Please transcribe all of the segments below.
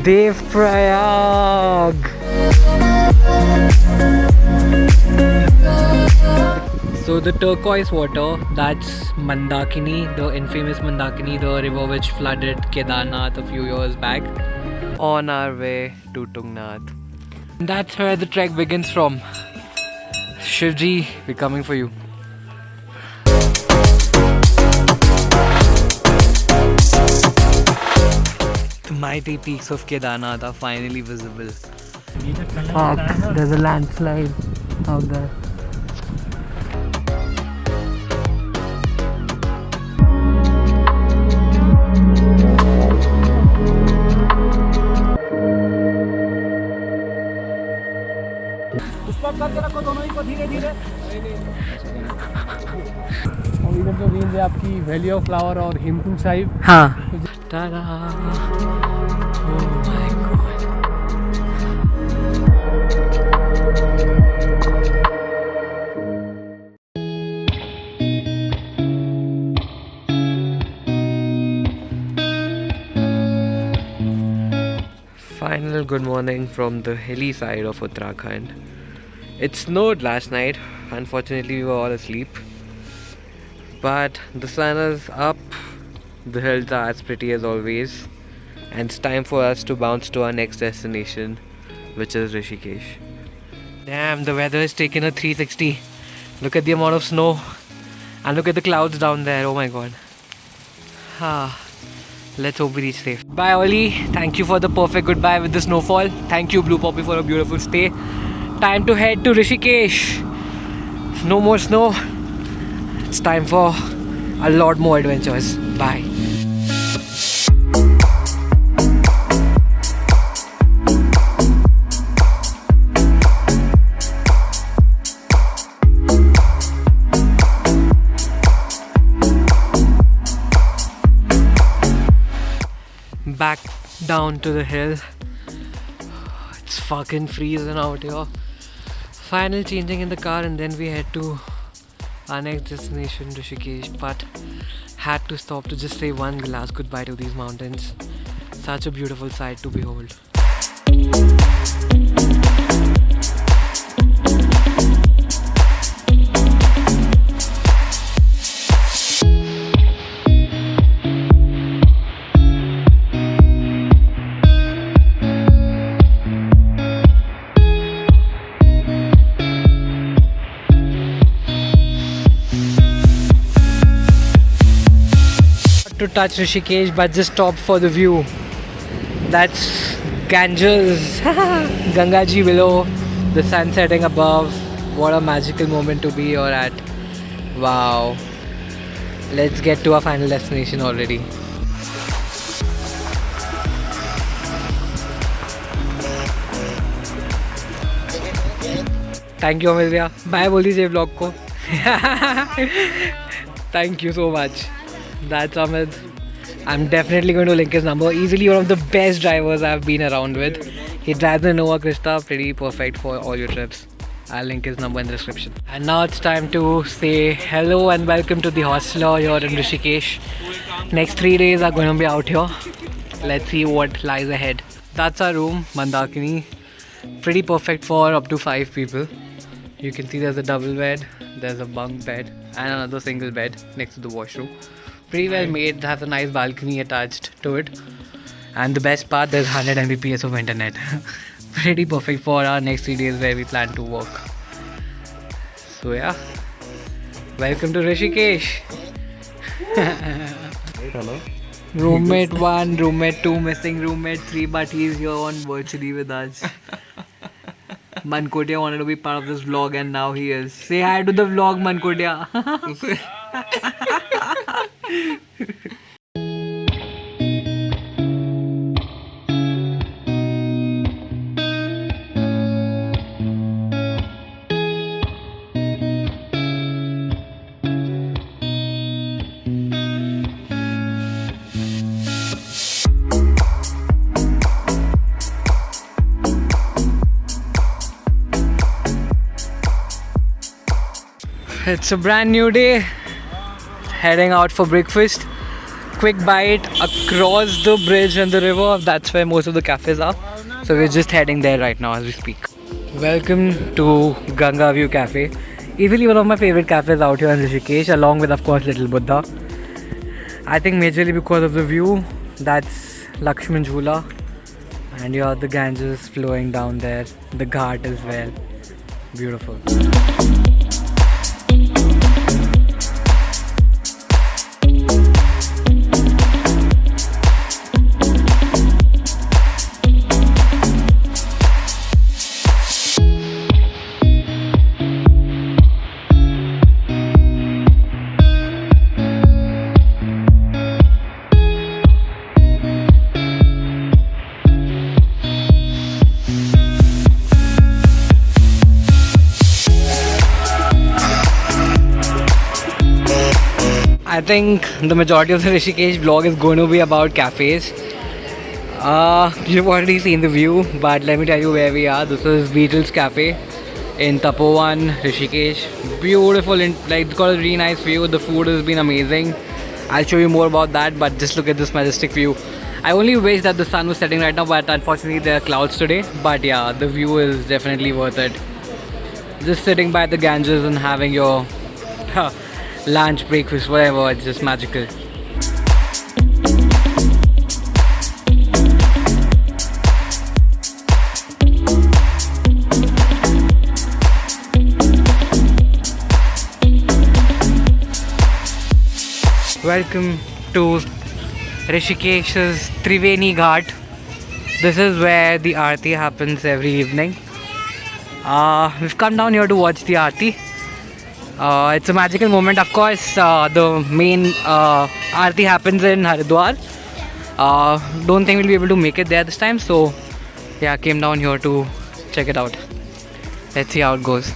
Dev Prayag. So the turquoise water, that's Mandakini, the infamous Mandakini, the river which flooded Kedarnath a few years back. On our way to Tungnath. That's where the trek begins from. Shivji, we're coming for you. The mighty peaks of Kedarnath are finally visible. Fuck, there's a landslide out there. करके रखो दोनों ही को धीरे धीरे। और इधर जो range है आपकी वैली ऑफ फ्लावर और हेमकुंड साहिब। हाँ। Ta-da! Oh my god. Final good morning from the hilly side of Uttarakhand. It snowed last night. Unfortunately, we were all asleep. But the sun is up. The hills are as pretty as always. And it's time for us to bounce to our next destination, which is Rishikesh. Damn, the weather has taken a 360. Look at the amount of snow. And look at the clouds down there. Oh my god. Let's hope we reach safe. Bye Oli. Thank you for the perfect goodbye with the snowfall. Thank you Blue Poppy for a beautiful stay. Time to head to Rishikesh. No more snow. It's time for a lot more adventures. Bye. Back down to the hill. It's fucking freezing out here. Final changing in the car and then we head to our next destination, Rishikesh. But had to stop to just say one last goodbye to these mountains. Such a beautiful sight to behold. To touch Rishikesh but just stop for the view. That's Ganges, Gangaji below, the sun setting above. What a magical moment to be here at. Wow. Let's get to our final destination already. Thank you Amil bhaiya. Bye बोल दीजिए vlog को. Thank you so much. That's Amit. I'm definitely going to link his number. Easily one of the best drivers I've been around with. He drives the Innova Krista, pretty perfect for all your trips. I'll link his number in the description. And now it's time to say hello and welcome to the hostel here in Rishikesh. Next 3 days are going to be out here. Let's see what lies ahead. That's our room, Mandakini. Pretty perfect for up to 5 people. You can see there's a double bed, there's a bunk bed and another single bed next to the washroom. Pretty well made, has a nice balcony attached to it. And the best part, there's 100 Mbps of internet. Pretty perfect for our next 3 days where we plan to work. So yeah, welcome to Rishikesh. Hello. Roommate 1, roommate 2, missing roommate 3, but he's here on virtually with us. Mankotia wanted to be part of this vlog and now he is. Say hi to the vlog, Mankotia. It's a brand new day. Heading out for breakfast. quick bite across the bridge and the river. That's where most of the cafes are. So we're just heading there right now as we speak. Welcome to Ganga View Cafe. Easily one of my favorite cafes out here in Rishikesh, along with of course Little Buddha. I think majorly because of the view. That's Lakshman Jhula. And you have the Ganges flowing down there. The ghat as well. Beautiful. I think the majority of the Rishikesh vlog is going to be about cafes. You've already seen the view, but let me tell you where we are. This is Beatles Cafe in Tapovan, Rishikesh. Beautiful, like it's got a really nice view. The food has been amazing. I'll show you more about that, but just look at this majestic view. I only wish that the sun was setting right now, but unfortunately there are clouds today. But yeah, the view is definitely worth it. Just sitting by the Ganges and having your lunch, breakfast, whatever, it's just magical. Welcome to Rishikesh's Triveni Ghat. This is where the Aarti happens every evening. We've come down here to watch the Aarti. It's a magical moment. Of course, the main Aarti happens in Haridwar. Don't think we'll be able to make it there this time. So, yeah, came down here to check it out. Let's see how it goes.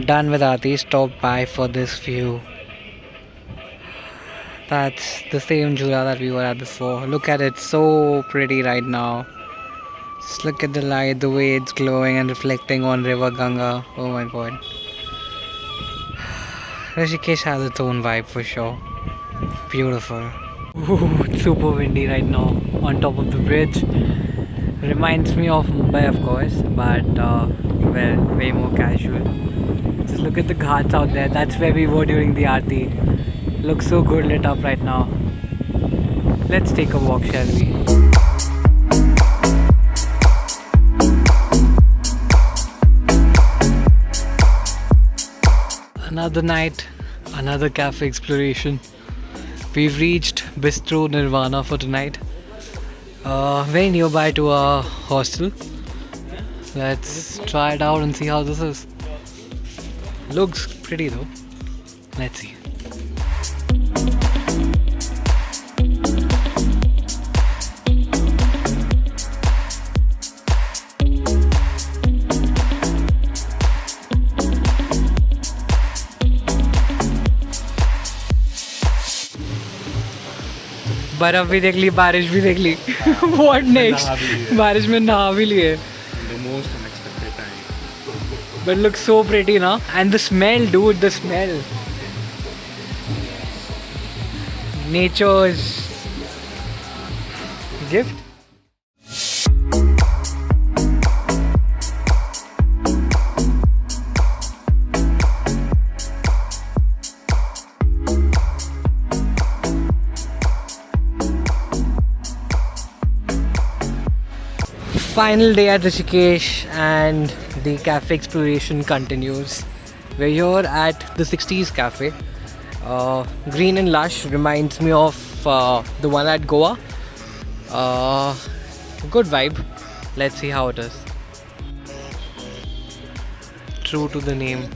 Done with Aarti, stopped by for this view. That's the same Jhula that we were at before. Look at it, so pretty right now. Just look at the light, the way it's glowing and reflecting on River Ganga. Oh my god. Rishikesh has its own vibe for sure. Beautiful. Ooh, it's super windy right now on top of the bridge. Reminds me of Mumbai, of course, but well, way more casual. Just look at the ghats out there. That's where we were during the Aarti. Looks so good lit up right now. Let's take a walk, shall we? Another night, another cafe exploration. We've reached Bistro Nirvana for tonight. Very nearby to our hostel. Let's try it out and see how this is. Looks pretty though. Let's see. बर्फ भी देख ली, बारिश भी देख ली. What next? बारिश में नहा भी लिए. The most unexpected time. But looks so pretty, na? And the smell, dude, the smell. Nature's gift. Final day at Rishikesh and the cafe exploration continues. We're here at the 60s cafe. Green and lush, reminds me of the one at Goa. Good vibe. Let's see how it is. True to the name.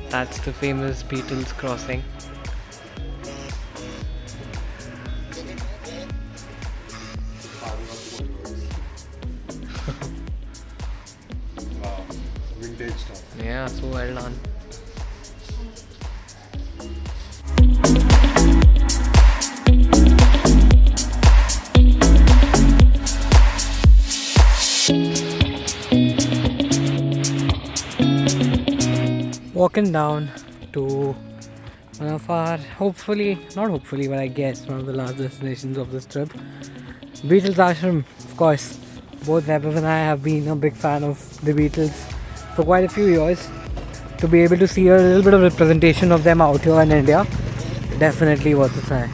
That's the famous Beatles crossing. Wow, vintage stuff. Yeah, so well done. Walking down to one of our, not hopefully, but I guess one of the last destinations of this trip. Beatles Ashram, of course. Both Vaibhav and I have been a big fan of the Beatles for quite a few years. To be able to see a little bit of representation of them out here in India, definitely worth a try.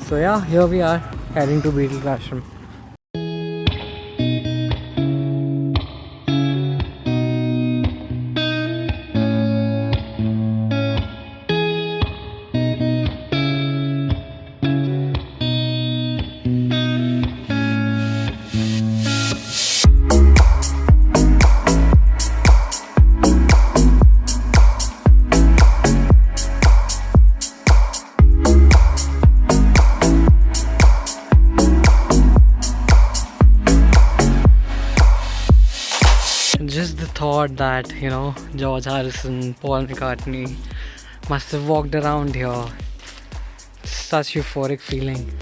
So yeah, here we are heading to Beatles Ashram. Just the thought that, George Harrison, Paul McCartney must have walked around here. Such euphoric feeling.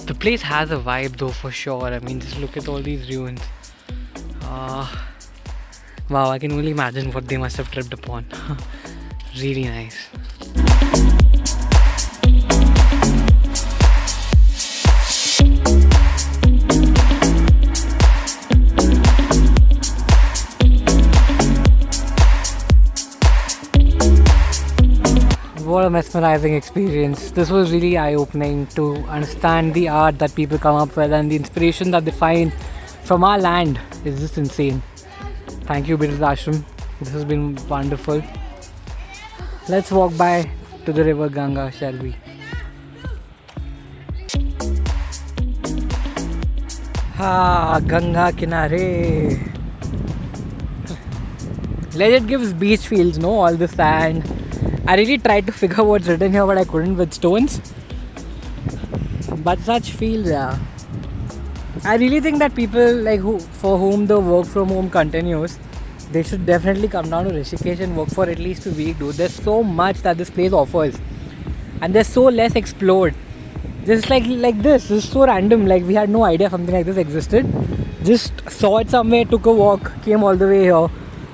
The place has a vibe though, for sure. I mean, just look at all these ruins. Wow, I can only imagine what they must have tripped upon. Really nice. What a mesmerizing experience. This was really eye-opening to understand the art that people come up with and the inspiration that they find from our land is just insane. Thank you, Beatles Ashram. This has been wonderful. Let's walk by to the river Ganga, shall we? Ganga Kinare. Legit gives beach feels, no? All the sand. I really tried to figure what's written here, but I couldn't with stones. But such feels, yeah. I really think that people for whom the work from home continues, they should definitely come down to Rishikesh and work for at least a week, dude. There's so much that this place offers, and there's so less explored. Just like this is so random. Like, we had no idea something like this existed. Just saw it somewhere, took a walk, came all the way here.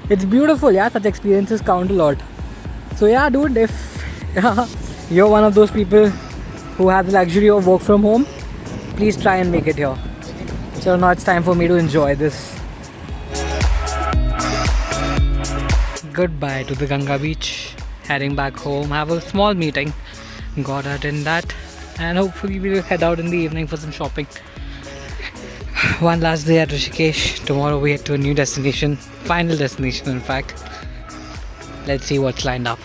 It's beautiful, yeah. Such experiences count a lot. So yeah, dude, if you're one of those people who have the luxury of work from home, please try and make it here. So now it's time for me to enjoy this. Goodbye to the Ganga beach. Heading back home, have a small meeting. Got out in that, and hopefully we'll head out in the evening for some shopping. One last day at Rishikesh. Tomorrow we head to a new destination. Final destination, in fact. Let's see what's lined up.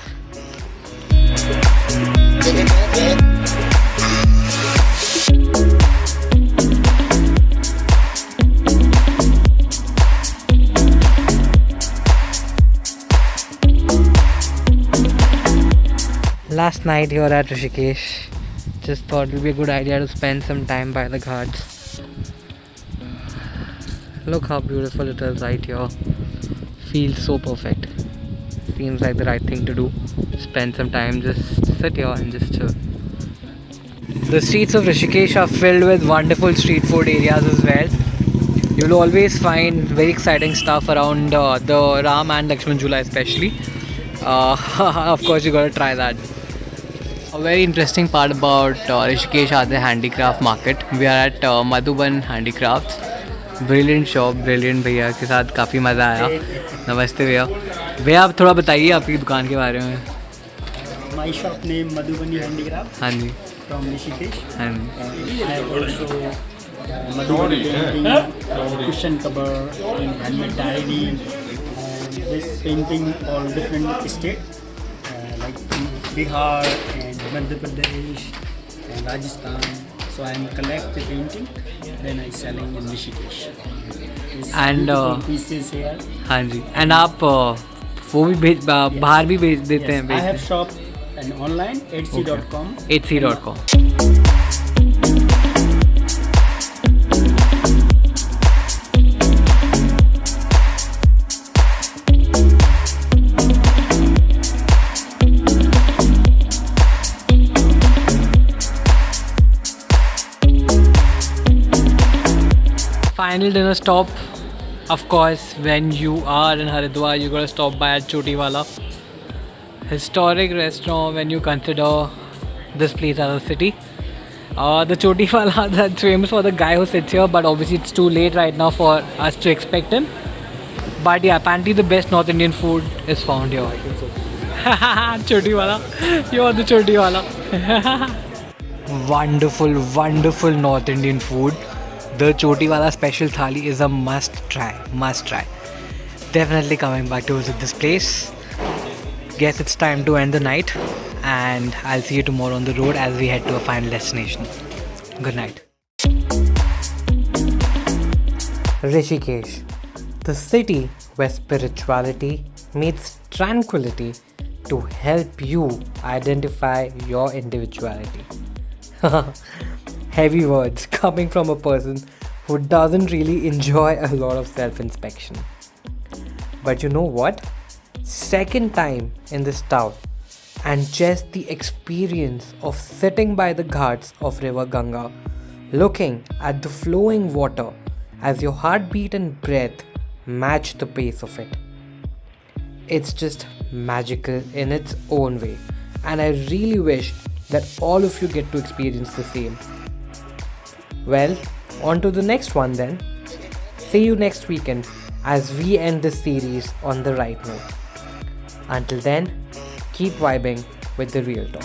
Last night here at Rishikesh, just thought it would be a good idea to spend some time by the ghats. Look how beautiful it is right here. Feels so perfect. Seems like the right thing to do. Spend some time, just sit here and just chill. The streets of Rishikesh are filled with wonderful street food areas as well. You'll always find very exciting stuff around the Ram and Lakshman Jhula especially. Of course, you gotta try that. A very interesting part about Rishikesh are the handicraft market. We are at Madhuban Handicrafts. Brilliant shop, brilliant भैया के साथ काफ़ी मज़ा आया. नमस्ते भैया. भैया आप थोड़ा बताइए आपकी दुकान के बारे में. My shop name Madhubani Handicraft हाँ जी. from Rishikesh. हाँ जी. I have also Madhubani painting, cushion cover, and handmade diary. And this painting all different state like Bihar and Madhya Pradesh and Rajasthan. So I am collect the painting, then I selling in Rishikesh. This And beautiful pieces here. हाँ जी. And आप वो भी भेज बाहर भी भेज देते हैं. I have shop and online etsy.com. Etsy.com. Final dinner stop. Of course, when you are in Haridwar, you gotta stop by at Chotiwala. Historic restaurant when you consider this place as a city. The Chotiwala that's famous for the guy who sits here, but obviously it's too late right now for us to expect him. But yeah, apparently the best North Indian food is found here. Chotiwala, you are the Chotiwala. Wonderful, wonderful North Indian food. The Chotiwala special thali is a must try. Definitely coming back to visit this place. Guess it's time to end the night, and I'll see you tomorrow on the road as we head to a final destination. Good night. Rishikesh, the city where spirituality meets tranquility to help you identify your individuality. Heavy words coming from a person who doesn't really enjoy a lot of self-inspection. But you know what? Second time in this town, and just the experience of sitting by the ghats of River Ganga, looking at the flowing water as your heartbeat and breath match the pace of it. It's just magical in its own way, and I really wish that all of you get to experience the same. Well, on to the next one then. See you next weekend as we end this series on the right note. Until then, keep vibing with the real talk.